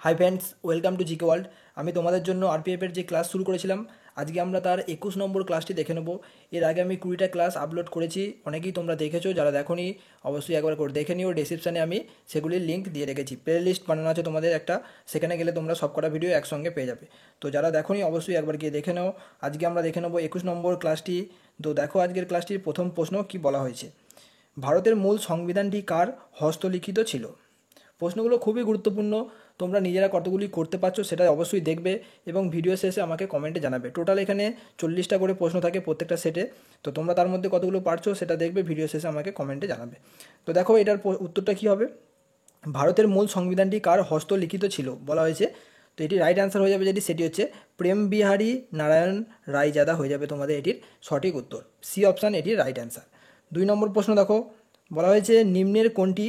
Hi friends, welcome to GK world. আমি তোমাদের জন্য আরপিএফের যে ক্লাস শুরু করেছিলাম, আজকে আমরা তার 21 নম্বর ক্লাসটি দেখে নেব। এর আগে আমি 20টা ক্লাস আপলোড করেছি, অনেকেই তোমরা দেখেছো। যারা দেখোনি অবশ্যই একবার করে দেখে নিও। ডেসক্রিপশানে আমি সেগুলির লিঙ্ক দিয়ে রেখেছি। প্লে লিস্ট বানানো আছে তোমাদের একটা, সেখানে গেলে তোমরা সবকটা ভিডিও একসঙ্গে পেয়ে যাবে। তো যারা দেখোনি অবশ্যই একবার গিয়ে দেখে নাও। আজকে আমরা দেখে নেবো 21 নম্বর ক্লাসটি। তো দেখো আজকের ক্লাসটির প্রথম প্রশ্ন কি বলা হয়েছে। ভারতের মূল সংবিধানটি কার হস্তলিখিত ছিল? প্রশ্নগুলো খুবই গুরুত্বপূর্ণ। তোমরা নিজেরা কতগুলি করতে পারছো সেটা অবশ্যই দেখবে এবং ভিডিও শেষে আমাকে কমেন্টে জানাবে। টোটাল এখানে 40টা করে প্রশ্ন থাকে প্রত্যেকটা সেটে। তো তোমরা তার মধ্যে কতগুলো পারছো সেটা দেখবে, ভিডিও শেষে আমাকে কমেন্টে জানাবে। তো দেখো এটার উত্তরটা কী হবে। ভারতের মূল সংবিধানটি কার হস্তলিখিত ছিল বলা হয়েছে। তো এটি রাইট অ্যান্সার হয়ে যাবে, যেটি সেটি হচ্ছে প্রেম বিহারী নারায়ণ রায়জাদা হয়ে যাবে তোমাদের এটির সঠিক উত্তর। সি অপশান এটির রাইট অ্যান্সার। 2 নম্বর প্রশ্ন দেখো, বলা হয়েছে নিম্নের কোনটি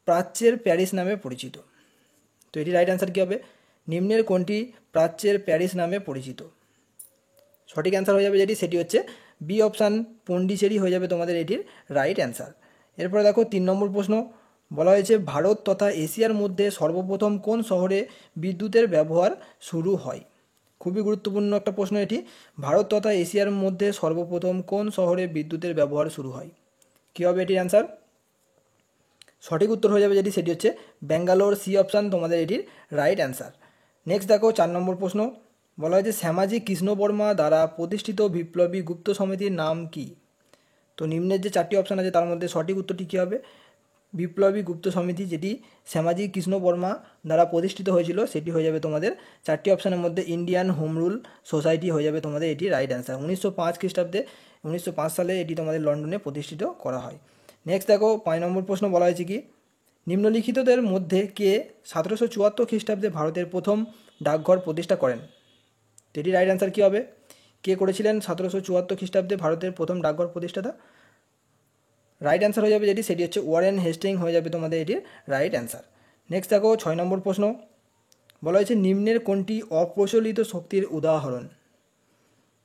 প্রাচ্যের প্যারিস নামে পরিচিত? তো এটি রাইট অ্যান্সার কী হবে? নিম্নের কোনটি প্রাচ্যের প্যারিস নামে পরিচিত? সঠিক অ্যান্সার হয়ে যাবে যেটি সেটি হচ্ছে বি অপশান পন্ডিচেরি হয়ে যাবে তোমাদের এটির রাইট অ্যান্সার। এরপরে দেখো 3 নম্বর প্রশ্ন, বলা হয়েছে ভারত তথা এশিয়ার মধ্যে সর্বপ্রথম কোন শহরে বিদ্যুতের ব্যবহার শুরু হয়? খুবই গুরুত্বপূর্ণ একটা প্রশ্ন এটি। ভারত তথা এশিয়ার মধ্যে সর্বপ্রথম কোন শহরে বিদ্যুতের ব্যবহার শুরু হয়? কী হবে এটির অ্যান্সার? সঠিক উত্তর হয়ে যাবে যেটি সেটি হচ্ছে ব্যাঙ্গালোর। সি অপশান তোমাদের এটির রাইট অ্যান্সার। নেক্সট দেখো 4 নম্বর প্রশ্ন, বলা হয়েছে শ্যামাজি কৃষ্ণবর্মা দ্বারা প্রতিষ্ঠিত বিপ্লবী গুপ্ত সমিতির নাম কি? তো নিম্নের যে 4টি অপশান আছে তার মধ্যে সঠিক উত্তরটি কী হবে? বিপ্লবী গুপ্ত সমিতি, যেটি শ্যামাজি কৃষ্ণবর্মা দ্বারা প্রতিষ্ঠিত হয়েছিল, সেটি হয়ে যাবে তোমাদের 4টি অপশানের মধ্যে ইন্ডিয়ান হোম রুল সোসাইটি হয়ে যাবে তোমাদের এটি রাইট অ্যান্সার। 1905 খ্রিস্টাব্দে 1905 সালে এটি তোমাদের লন্ডনে প্রতিষ্ঠিত করা হয়। নেক্সট দেখো 5 নম্বর প্রশ্ন, বলা হয়েছে কি নিম্নলিখিতদের মধ্যে কে 1774 খ্রিস্টাব্দে ভারতের প্রথম ডাকঘর প্রতিষ্ঠা করেন? এটি রাইট অ্যান্সার কী হবে? কে করেছিলেন 1774 খ্রিস্টাব্দে ভারতের প্রথম ডাকঘর প্রতিষ্ঠাতা? রাইট অ্যান্সার হয়ে যাবে যেটি সেটি হচ্ছে ওয়ারেন হেস্টিং হয়ে যাবে তোমাদের এটির রাইট অ্যান্সার। নেক্সট দেখো 6 নম্বর প্রশ্ন, বলা হয়েছে নিম্নের কোনটি অপ্রচলিত শক্তির উদাহরণ?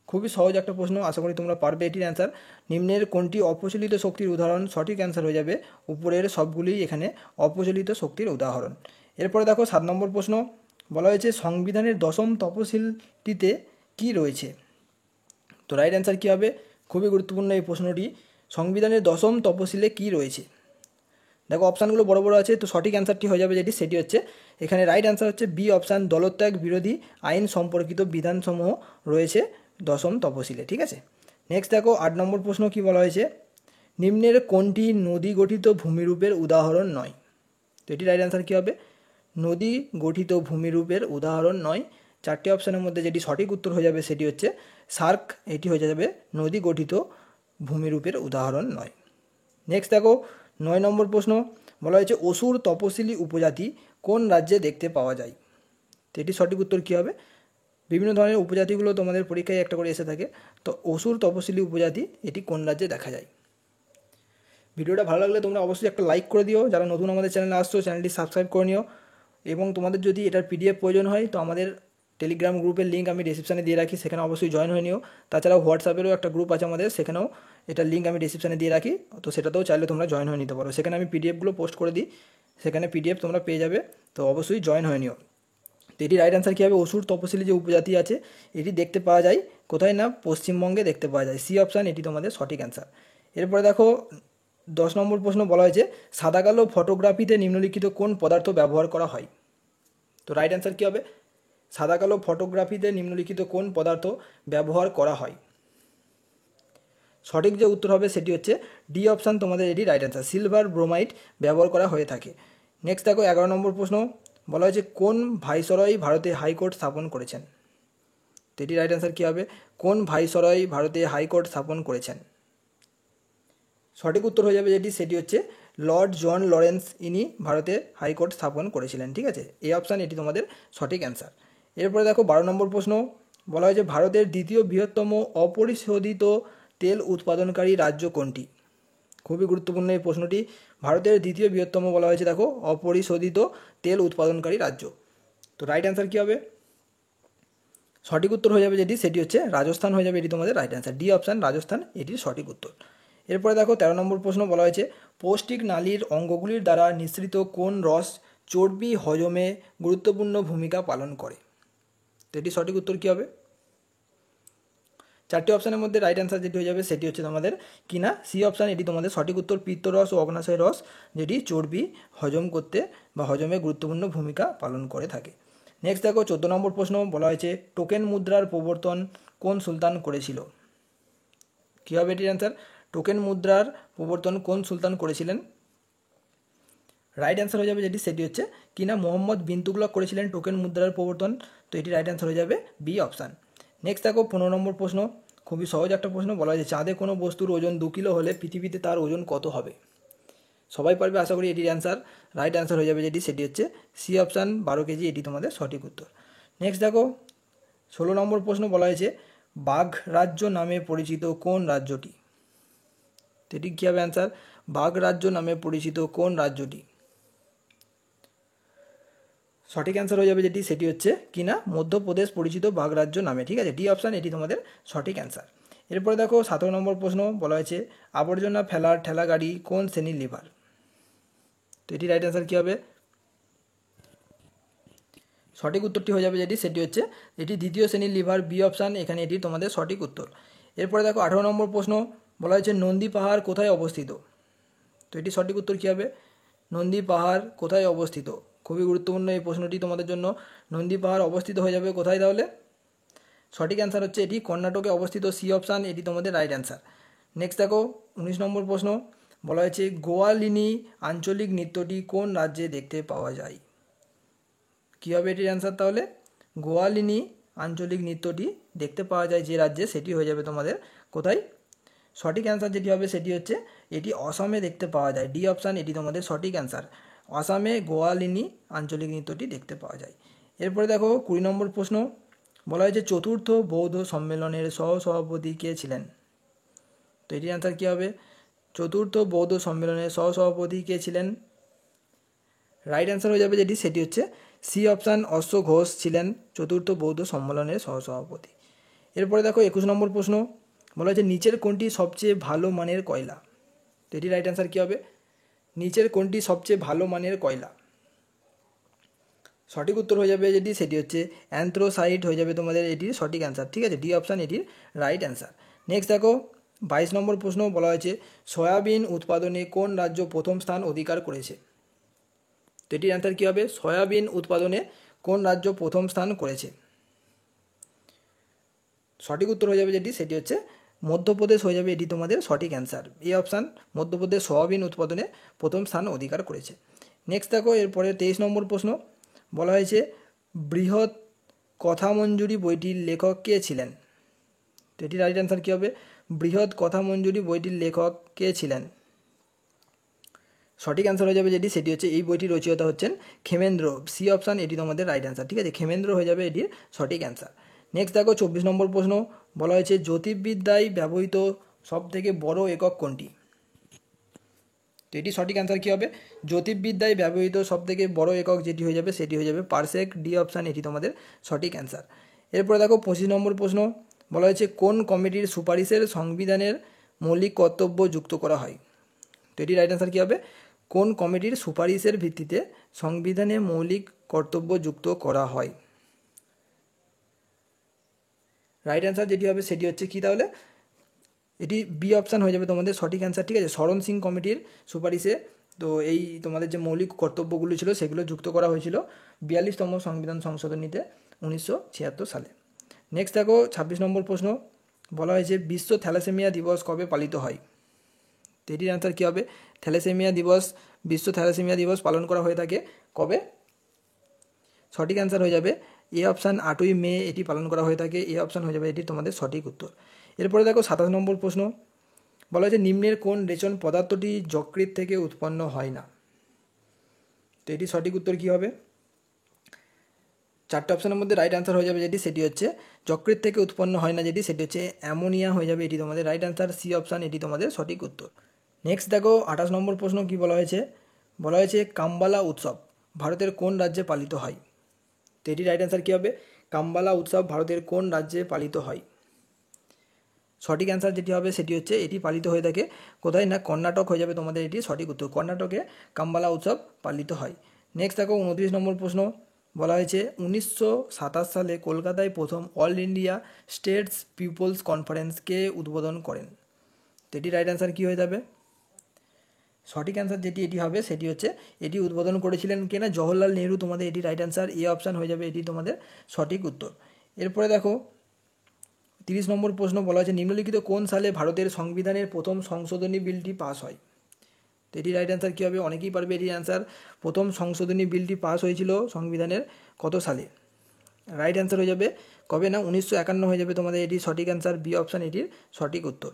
খুবই সহজ একটা প্রশ্ন, আশা করি তোমরা পারবে এটির অ্যান্সার। নিম্নের কোনটি অপ্রচলিত শক্তির উদাহরণ? সঠিক অ্যান্সার হয়ে যাবে উপরের সবগুলি এখানে অপ্রচলিত শক্তির উদাহরণ। এরপরে দেখো 7 নম্বর প্রশ্ন, বলা হয়েছে সংবিধানের 10ম তফসিলটিতে কি রয়েছে? তো রাইট অ্যান্সার কী হবে? খুবই গুরুত্বপূর্ণ এই প্রশ্নটি। সংবিধানের 10ম তফসিলে কি রয়েছে? দেখো অপশানগুলো বড় বড় আছে, তো সঠিক অ্যান্সারটি হয়ে যাবে যেটি সেটি হচ্ছে এখানে রাইট অ্যান্সার হচ্ছে বি অপশান দলত্যাগ বিরোধী আইন সম্পর্কিত বিধানসমূহ রয়েছে 10ম তফসিলে। ঠিক আছে। নেক্সট দেখো 8 নম্বর প্রশ্ন, কি বলা হয়েছে নিম্নের কোনটি নদী গঠিত ভূমিরূপের উদাহরণ নয়? তো এটি রাইট অ্যান্সার কী হবে? নদী গঠিত ভূমিরূপের উদাহরণ নয়। 4টি অপশানের মধ্যে যেটি সঠিক উত্তর হয়ে যাবে সেটি হচ্ছে সার্ক, এটি হয়ে যাবে নদী গঠিত ভূমিরূপের উদাহরণ নয়। নেক্সট দেখো 9 নম্বর প্রশ্ন, বলা হয়েছে অসুর তপশিলি উপজাতি কোন রাজ্যে দেখতে পাওয়া যায়? তো এটি সঠিক উত্তর কী হবে? বিভিন্ন ধরনের উপজাতিগুলো তোমাদের পরীক্ষায় একটা করে এসে থাকে। তো অসুর তপশিলি উপজাতি এটি কোন রাজ্যে দেখা যায়? ভিডিওটা ভালো লাগলে তোমরা অবশ্যই একটা লাইক করে দিও। যারা নতুন আমাদের চ্যানেলে আসছো চ্যানেলটি সাবস্ক্রাইব করে নিও। এবং তোমাদের যদি এটার পিডিএফ প্রয়োজন হয় তো আমাদের টেলিগ্রাম গ্রুপের লিঙ্ক আমি ডিসক্রিপশানে দিয়ে রাখি, সেখানে অবশ্যই জয়েন হয়ে নিও। তাছাড়াও হোয়াটসঅ্যাপেরও একটা গ্রুপ আছে আমাদের, সেখানেও এটার লিঙ্ক আমি ডিসক্রিপশানে দিয়ে রাখি। তো সেটাতেও চাইলে তোমরা জয়েন হয়ে নিতে পারো, সেখানে আমি পিডিএফগুলো পোস্ট করে দিই, সেখানে পিডিএফ তোমরা পেয়ে যাবে। তো অবশ্যই জয়েন হয়ে নিও। তো এটি রাইট অ্যান্সার কী হবে? অসুর তপশিলি যে উপজাতি আছে এটি দেখতে পাওয়া যায় কোথায় না পশ্চিমবঙ্গে দেখতে পাওয়া যায়। সি অপশান এটি তোমাদের সঠিক অ্যান্সার। এরপরে দেখো 10 নম্বর প্রশ্ন, বলা হয়েছে সাদা কালো ফটোগ্রাফিতে নিম্নলিখিত কোন পদার্থ ব্যবহার করা হয়? তো রাইট অ্যান্সার কী হবে? সাদা কালো ফটোগ্রাফিতে নিম্নলিখিত কোন পদার্থ ব্যবহার করা হয়? সঠিক যে উত্তর হবে সেটি হচ্ছে ডি অপশান তোমাদের এটি রাইট অ্যান্সার, সিলভার ব্রোমাইড ব্যবহার করা হয়ে থাকে। নেক্সট দেখো 11 নম্বর প্রশ্ন, বলা হয়েছে কোন ভাইসরয় ভারতে হাইকোর্ট স্থাপন করেছেন? তো এটি রাইট অ্যান্সার কী হবে? কোন ভাইসরয় ভারতে হাইকোর্ট স্থাপন করেছেন? সঠিক উত্তর হয়ে যাবে যেটি সেটি হচ্ছে লর্ড জন লরেন্স, ইনি ভারতে হাইকোর্ট স্থাপন করেছিলেন। ঠিক আছে, এই অপশান এটি তোমাদের সঠিক অ্যান্সার। এরপরে দেখো 12 নম্বর প্রশ্ন, বলা হয়েছে ভারতের দ্বিতীয় বৃহত্তম অপরিশোধিত তেল উৎপাদনকারী রাজ্য কোনটি? খুবই গুরুত্বপূর্ণ এই প্রশ্নটি। ভারতের দ্বিতীয় বৃহত্তম বলা হয়েছে দেখো অপরিশোধিত তেল উৎপাদনকারী রাজ্য। তো রাইট অ্যান্সার কী হবে? সঠিক উত্তর হয়ে যাবে যেটি সেটি হচ্ছে রাজস্থান হয়ে যাবে, এটি তোমাদের right answer, D option Rajasthan এটির সঠিক উত্তর। এরপরে দেখো 13 নম্বর প্রশ্ন, বলা হয়েছে পৌষ্টিক নালীর অঙ্গগুলির দ্বারা নিঃসৃত কোন রস চর্বি হজমে গুরুত্বপূর্ণ ভূমিকা পালন করে। তো এটি সঠিক উত্তর কী হবে? চারটি অপশানের মধ্যে রাইট অ্যান্সার যেটি হয়ে যাবে সেটি হচ্ছে তোমাদের কিনা সি অপশান, এটি তোমাদের সঠিক উত্তর। পিত্তরস ও অগ্নাশয় রস যেটি চর্বি হজম করতে বা হজমে গুরুত্বপূর্ণ ভূমিকা পালন করে থাকে। নেক্সট দেখো 14 নম্বর প্রশ্ন, বলা হয়েছে টোকেন মুদ্রার প্রবর্তন কোন সুলতান করেছিল? কী হবে এটির অ্যান্সার? টোকেন মুদ্রার প্রবর্তন কোন সুলতান করেছিলেন? রাইট অ্যান্সার হয়ে যাবে যেটি সেটি হচ্ছে কিনা মোহাম্মদ বিন তুগলক করেছিলেন টোকেন মুদ্রার প্রবর্তন। তো এটি রাইট অ্যান্সার হয়ে যাবে বি অপশান। নেক্সট দেখো 15 নম্বর প্রশ্ন, খুবই সহজ একটা প্রশ্ন। বলা হয়েছে চাঁদে কোনো বস্তুর ওজন 2 কিলো হলে পৃথিবীতে তার ওজন কত হবে? সবাই পারবে আশা করি এটির অ্যান্সার। রাইট অ্যান্সার হয়ে যাবে যেটি সেটি হচ্ছে সি অপশান, 12 কেজি, এটি তোমাদের সঠিক উত্তর। নেক্সট দেখো 16 নম্বর প্রশ্ন, বলা হয়েছে বাঘ রাজ্য নামে পরিচিত কোন রাজ্যটি? তো এটি কী হবে অ্যান্সার? বাঘ রাজ্য নামে পরিচিত কোন রাজ্যটি? সঠিক অ্যান্সার হয়ে যাবে যেটি সেটি হচ্ছে কিনা মধ্যপ্রদেশ পরিচিত বাঘ রাজ্য নামে। ঠিক আছে, ডি অপশান এটি তোমাদের সঠিক অ্যান্সার। এরপরে দেখো 17 নম্বর প্রশ্ন, বলা হয়েছে আবর্জনা ফেলার ঠেলা গাড়ি কোন শ্রেণীর লিভার? তো এটি রাইট অ্যান্সার কী হবে? সঠিক উত্তরটি হয়ে যাবে যেটি সেটি হচ্ছে এটি দ্বিতীয় শ্রেণীর লিভার, বি অপশান, এখানে এটি তোমাদের সঠিক উত্তর। এরপরে দেখো 18 নম্বর প্রশ্ন, বলা হয়েছে নন্দী পাহাড় কোথায় অবস্থিত? তো এটি সঠিক উত্তর কী হবে? নন্দী পাহাড় কোথায় অবস্থিত? খুবই গুরুত্বপূর্ণ এই প্রশ্নটি তোমাদের জন্য। নন্দী পাহাড় অবস্থিত হয়ে যাবে কোথায় তাহলে? সঠিক অ্যান্সার হচ্ছে এটি কর্ণাটকে অবস্থিত, সি অপশান, এটি তোমাদের রাইট অ্যান্সার। নেক্সট দেখো 19 নম্বর প্রশ্ন, বলা হয়েছে গোয়ালিনী আঞ্চলিক নৃত্যটি কোন রাজ্যে দেখতে পাওয়া যায়? কী হবে এটির অ্যান্সার তাহলে? গোয়ালিনী আঞ্চলিক নৃত্যটি দেখতে পাওয়া যায় যে রাজ্যে সেটি হয়ে যাবে তোমাদের কোথায়? সঠিক অ্যান্সার যেটি হবে সেটি হচ্ছে এটি অসমে দেখতে পাওয়া যায়, ডি অপশান, এটি তোমাদের সঠিক অ্যান্সার। আসামে গোয়ালিনী আঞ্চলিক নৃত্যটি দেখতে পাওয়া যায়। এরপরে দেখো 20 নম্বর প্রশ্ন, বলা হয়েছে চতুর্থ বৌদ্ধ সম্মেলনের সহসভাপতি কে ছিলেন? তো এটির অ্যান্সার কী হবে? চতুর্থ বৌদ্ধ সম্মেলনের সহসভাপতি কে ছিলেন? রাইট অ্যান্সার হয়ে যাবে যেটি সেটি হচ্ছে সি অপশান, অশ্ব ঘোষ ছিলেন চতুর্থ বৌদ্ধ সম্মেলনের সহসভাপতি। এরপরে দেখো 21 নম্বর প্রশ্ন, বলা হয়েছে নিচের কোনটি সবচেয়ে ভালো মানের কয়লা? তো এটি রাইট অ্যান্সার কী হবে? নিচের কোনটি সবচেয়ে ভালো মানের কয়লা? সঠিক উত্তর হয়ে যাবে যেটি সেটি হচ্ছে অ্যান্থ্রোসাইট হয়ে যাবে তোমাদের এটির সঠিক অ্যান্সার। ঠিক আছে, ডি অপশান এটির রাইট অ্যান্সার। নেক্সট দেখো 22 নম্বর প্রশ্ন, বলা হয়েছে সয়াবিন উৎপাদনে কোন রাজ্য প্রথম স্থান অধিকার করেছে? তো এটির অ্যান্সার কী হবে? সয়াবিন উৎপাদনে কোন রাজ্য প্রথম স্থান করেছে? সঠিক উত্তর হয়ে যাবে যেটি সেটি হচ্ছে মধ্যপ্রদেশ হয়ে যাবে, এটি তোমাদের সঠিক answer, A option, Madhya Pradesh soybean উৎপাদনে প্রথম স্থান অধিকার করেছে। নেক্সট দেখো এরপরে 23 নম্বর প্রশ্ন, বলা হয়েছে বৃহৎ কথামঞ্জুরি বইটির লেখক কে ছিলেন? তো এটির রাইট অ্যান্সার কী হবে? বৃহৎ কথামঞ্জুরি বইটির লেখক কে ছিলেন? সঠিক অ্যান্সার হয়ে যাবে যেটি সেটি হচ্ছে এই বইটির রচয়িতা হচ্ছেন ক্ষেমেন্দ্র, সি অপশান, এটি তোমাদের রাইট অ্যান্সার। ঠিক আছে, ক্ষেমেন্দ্র হয়ে যাবে এটির সঠিক অ্যান্সার। নেক্সট দেখো 24 নম্বর প্রশ্ন, বলা হয়েছে জ্যোতির্বিদ্যায় ব্যবহৃত সবথেকে বড় একক কোনটি? তো এটি সঠিক অ্যান্সার কী হবে? জ্যোতির্বিদ্যায় ব্যবহৃত সবথেকে বড় একক যেটি হয়ে যাবে সেটি হয়ে যাবে পারসেক, ডি অপশান, এটি তোমাদের সঠিক অ্যান্সার। এরপরে দেখো 25 নম্বর প্রশ্ন, বলা হয়েছে কোন কমিটির সুপারিশের সংবিধানের মৌলিক কর্তব্য যুক্ত করা হয়? তো এটি রাইট অ্যান্সার কী হবে? কোন কমিটির সুপারিশের ভিত্তিতে সংবিধানে মৌলিক কর্তব্য যুক্ত করা হয়? রাইট অ্যান্সার যেটি হবে সেটি হচ্ছে কি তাহলে? এটি বি অপশান হয়ে যাবে তোমাদের সঠিক অ্যান্সার। ঠিক আছে, শরণ সিং কমিটির সুপারিশে তো এই তোমাদের যে মৌলিক কর্তব্যগুলো ছিল সেগুলো যুক্ত করা হয়েছিল 42তম সংবিধান সংশোধনীতে 1976 সালে। নেক্সট দেখো 26 নম্বর প্রশ্ন, বলা হয়েছে বিশ্ব থ্যালাসেমিয়া দিবস কবে পালিত হয়? তো এটির অ্যান্সার কী হবে? থ্যালাসেমিয়া দিবস, বিশ্ব থ্যালাসেমিয়া দিবস পালন করা হয়ে থাকে কবে? সঠিক অ্যান্সার হয়ে যাবে এ অপশান, 8ই মে এটি পালন করা হয়ে থাকে, এ অপশান হয়ে যাবে এটি তোমাদের সঠিক উত্তর। এরপরে দেখো 27 নম্বর প্রশ্ন, বলা হয়েছে নিম্নের কোন রেচন পদার্থটি যকৃৎ থেকে উৎপন্ন হয় না? তো এটি সঠিক উত্তর কী হবে? চারটে অপশানের মধ্যে রাইট অ্যান্সার হয়ে যাবে যেটি সেটি হচ্ছে যকৃৎ থেকে উৎপন্ন হয় না, যেটি সেটি হচ্ছে অ্যামোনিয়া হয়ে যাবে, এটি তোমাদের রাইট অ্যান্সার, সি অপশান, এটি তোমাদের সঠিক উত্তর। নেক্সট দেখো 28 নম্বর প্রশ্ন, কি বলা হয়েছে? বলা হয়েছে কাম্বালা উৎসব ভারতের কোন রাজ্যে পালিত হয়? তো এটি রাইট অ্যান্সার কী হবে? কাম্বালা উৎসব ভারতের কোন রাজ্যে পালিত হয়? সঠিক অ্যান্সার যেটি হবে সেটি হচ্ছে এটি পালিত হয়ে থাকে কোথায় না কর্ণাটক হয়ে যাবে তোমাদের এটি সঠিক উত্তর, কর্ণাটকে কাম্বালা উৎসব পালিত হয়। নেক্সট দেখো 29 নম্বর প্রশ্ন বলা হয়েছে 1927 সালে কলকাতায় প্রথম অল ইন্ডিয়া স্টেটস পিপলস কনফারেন্সকে উদ্বোধন করেন। তো এটি রাইট অ্যান্সার কী হয়ে যাবে? সঠিক অ্যান্সার যেটি এটি হবে সেটি হচ্ছে এটি উদ্বোধন করেছিলেন কে না জওহরলাল নেহরু। তোমাদের এটি রাইট অ্যান্সার, এ অপশান হয়ে যাবে এটি তোমাদের সঠিক উত্তর। এরপরে দেখো 30 নম্বর প্রশ্ন বলা হয়েছে নিম্নলিখিত কোন সালে ভারতের সংবিধানের প্রথম সংশোধনী বিলটি পাস হয়। তো এটি রাইট অ্যান্সার কী হবে? অনেকেই পারবে এটির অ্যান্সার। প্রথম সংশোধনী বিলটি পাস হয়েছিল সংবিধানের কত সালে? রাইট অ্যান্সার হয়ে যাবে কবে না 1951 হয়ে যাবে তোমাদের এটি সঠিক অ্যান্সার, বি অপশান এটির সঠিক উত্তর।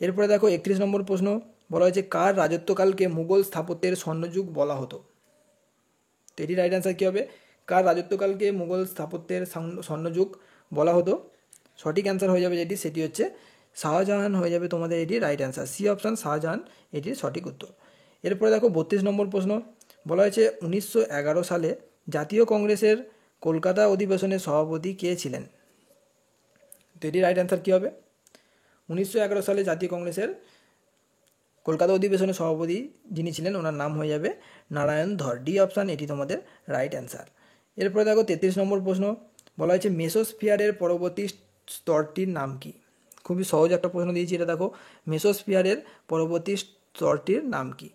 এরপরে দেখো 31 নম্বর প্রশ্ন বলা হয়েছে কার রাজত্বকালকে মুঘল স্থাপত্যের স্বর্ণযুগ বলা হতো। তো এটি রাইট অ্যান্সার কী হবে? কার রাজত্বকালকে মুঘল স্থাপত্যের স্বর্ণযুগ বলা হতো? সঠিক অ্যান্সার হয়ে যাবে যেটি সেটি হচ্ছে শাহজাহান হয়ে যাবে তোমাদের এটি right answer, C option Shahjahan এটির সঠিক উত্তর। এরপরে দেখো 32 নম্বর প্রশ্ন বলা হয়েছে 1911 সালে জাতীয় কংগ্রেসের কলকাতা অধিবেশনের সভাপতি কে ছিলেন। তো এটি রাইট অ্যান্সার কী হবে? 1911 সালে জাতীয় কংগ্রেসের কলকাতা অধিবেশনের সভাপতি যিনি ছিলেন ওনার নাম হয়ে যাবে নারায়ণ ধর, ডি অপশান এটি তোমাদের রাইট অ্যান্সার। এরপরে দেখো 33 নম্বর প্রশ্ন বলা হয়েছে মেসোস্ফিয়ারের পরবর্তী স্তরটির নাম কি। খুবই সহজ একটা প্রশ্ন দিয়েছি এটা দেখো, মেসোস্ফিয়ারের পরবর্তী স্তরটির নাম কি।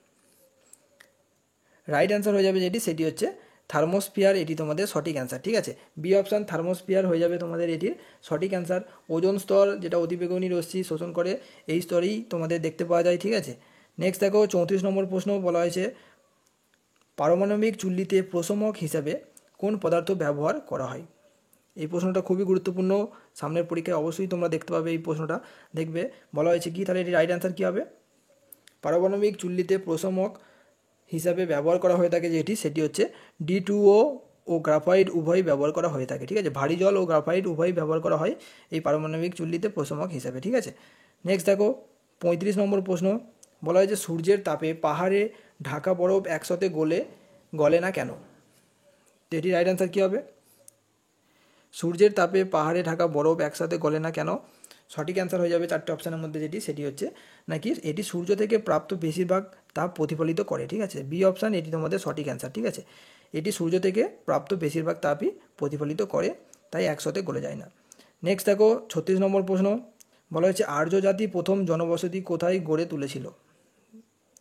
রাইট অ্যান্সার হয়ে যাবে যেটি সেটি হচ্ছে থার্মোস্ফিয়ার, এটি তোমাদের সঠিক অ্যান্সার। ঠিক আছে, বি অপশান থার্মোস্ফিয়ার হয়ে যাবে তোমাদের এটির সঠিক অ্যান্সার। ওজোন স্তর যেটা অতিবেগুনি রশ্মি শোষণ করে এই স্তরেই তোমাদের দেখতে পাওয়া যায়। ঠিক আছে, নেক্সট দেখো 34 নম্বর প্রশ্ন বলা হয়েছে পারমাণবিক চুল্লিতে প্রশমক হিসাবে কোন পদার্থ ব্যবহার করা হয়। এই প্রশ্নটা খুবই গুরুত্বপূর্ণ, সামনের পরীক্ষায় অবশ্যই তোমরা দেখতে পাবে এই প্রশ্নটা। দেখবে বলা হয়েছে কি, তাহলে এটি রাইট অ্যান্সার কী হবে? পারমাণবিক চুল্লিতে প্রশমক হিসাবে ব্যবহার করা হয়ে থাকে যেটি সেটি হচ্ছে D2O ও গ্রাফাইট উভয়ই ব্যবহার করা হয়ে থাকে। ঠিক আছে, ভারী জল ও গ্রাফাইট উভয়ই ব্যবহার করা হয় এই পারমাণবিক চুল্লিতে প্রশমক হিসাবে। ঠিক আছে, নেক্সট দেখো 35 নম্বর প্রশ্ন বলা হয়েছে সূর্যের তাপে পাহাড়ে ঢাকা বরফ একসাথে গলে না কেন। তো এটি রাইট অ্যান্সার কী হবে? সূর্যের তাপে পাহাড়ে ঢাকা বরফ একসাথে গলে না কেন। সঠিক অ্যান্সার হয়ে যাবে চারটে অপশানের মধ্যে যেটি সেটি হচ্ছে নাকি এটি সূর্য থেকে প্রাপ্ত বেশিরভাগ তাপ প্রতিফলিত করে। ঠিক আছে, বি অপশান এটি তোমাদের সঠিক অ্যান্সার। ঠিক আছে, এটি সূর্য থেকে প্রাপ্ত বেশিরভাগ তাপই প্রতিফলিত করে, তাই একসাথে গলে যায় না। নেক্সট দেখো 36 নম্বর প্রশ্ন বলা হয়েছে আর্য জাতি প্রথম জনবসতি কোথায় গড়ে তুলেছিল।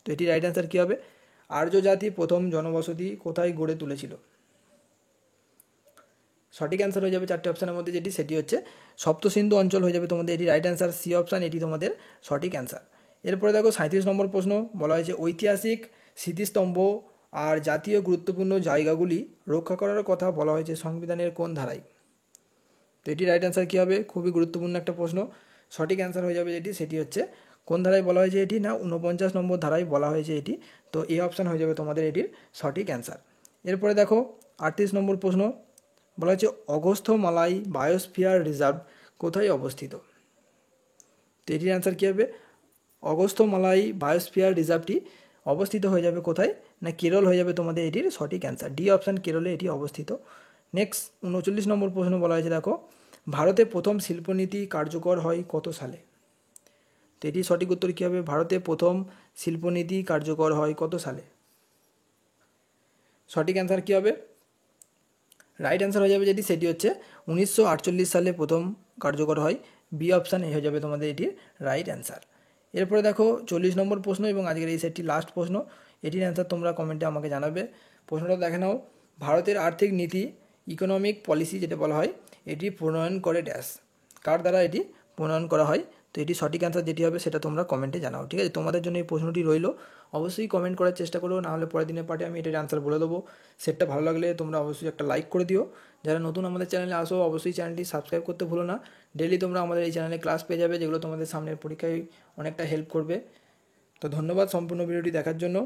তো এটি রাইট অ্যান্সার কী হবে? আর্য জাতি প্রথম জনবসতি কোথায় গড়ে তুলেছিল। সঠিক অ্যান্সার হয়ে যাবে চারটে অপশানের মধ্যে যেটি সেটি হচ্ছে সপ্তসিন্ধু অঞ্চল হয়ে যাবে তোমাদের এটি রাইট অ্যান্সার, সি অপশান এটি তোমাদের সঠিক অ্যান্সার। এরপরে দেখো 37 নম্বর প্রশ্ন বলা হয়েছে ঐতিহাসিক স্মৃতিস্তম্ভ আর জাতীয় গুরুত্বপূর্ণ জায়গাগুলি রক্ষা করার কথা বলা হয়েছে সংবিধানের কোন ধারায়। তো এটি রাইট অ্যান্সার কী হবে? খুবই গুরুত্বপূর্ণ একটা প্রশ্ন, সঠিক অ্যান্সার হয়ে যাবে যেটি সেটি হচ্ছে কোন ধারায় বলা হয়েছে এটি না 49 নম্বর ধারায় বলা হয়েছে এটি। তো এই অপশান হয়ে যাবে তোমাদের এটির সঠিক অ্যান্সার। এরপরে দেখো 38 নম্বর প্রশ্ন বলা হচ্ছে অগস্ত্যমালাই বায়োস্ফিয়ার রিজার্ভ কোথায় অবস্থিত। তো এটির অ্যান্সার কী হবে? অগস্ত্যমালাই বায়োস্ফিয়ার রিজার্ভটি অবস্থিত হয়ে যাবে কোথায় না কেরল হয়ে যাবে তোমাদের এটির সঠিক অ্যান্সার, ডি অপশান কেরলে এটি অবস্থিত। নেক্সট 39 নম্বর প্রশ্ন বলা হয়েছে দেখো ভারতে প্রথম শিল্পনীতি কার্যকর হয় কত সালে। তো এটির সঠিক উত্তর কী হবে? ভারতে প্রথম শিল্পনীতি কার্যকর হয় কত সালে। সঠিক অ্যান্সার কী হবে? রাইট অ্যান্সার হয়ে যাবে যেটি সেটি হচ্ছে 1948 সালে প্রথম কার্যকর হয়, বি অপশান এ হয়ে যাবে তোমাদের এটির রাইট অ্যান্সার। এরপরে দেখো 40 নম্বর প্রশ্ন এবং আজকের এই সেটটি লাস্ট প্রশ্ন, এটির অ্যান্সার তোমরা কমেন্টে আমাকে জানাবে। প্রশ্নটা দেখে নাও, ভারতের আর্থিক নীতি ইকোনমিক পলিসি যেটা বলা হয় এটি প্রণয়ন করে ড্যাশ, কার দ্বারা এটি প্রণয়ন করা হয়। তো এটি সঠিক অ্যান্সার যেটি হবে সেটা তোমরা কমেন্টে জানাও। ঠিক আছে, তোমাদের জন্য এই প্রশ্নটি রইল, অবশ্যই কমেন্ট করার চেষ্টা করো, নাহলে পরের দিনের পার্টে আমি এটার অ্যান্সার বলে দেবো। সেটটা ভালো লাগলে তোমরা অবশ্যই একটা লাইক করে দিও। যারা নতুন আমাদের চ্যানেলে আসো অবশ্যই চ্যানেলটি সাবস্ক্রাইব করতে ভুলো না। ডেলি তোমরা আমাদের এই চ্যানেলে ক্লাস পেয়ে যাবে যেগুলো তোমাদের সামনের পরীক্ষায় অনেকটা হেল্প করবে। তো ধন্যবাদ সম্পূর্ণ ভিডিওটি দেখার জন্য।